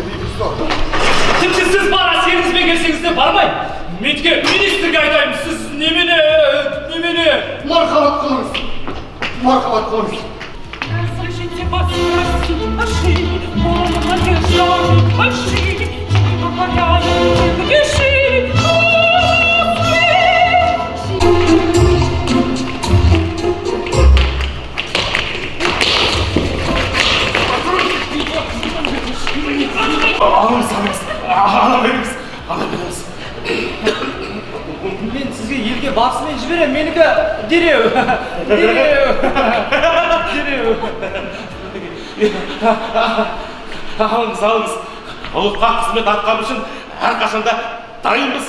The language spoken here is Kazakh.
ревизор. Тіпті сіз бара сеніңізбен келсеңіз де бармайын. Менге министрге айтайын, сіз немене? Мархабат қылыңыз. Мархабат қылыңыз. Слышите, посмотрите, аши, полно держали, аши, не покоряют, греши, Мен сізге елге басымен жіберем, менікі дереу. Алыңыз, ұлыққа қызмет атқару үшін әрқашанда дайынбыз.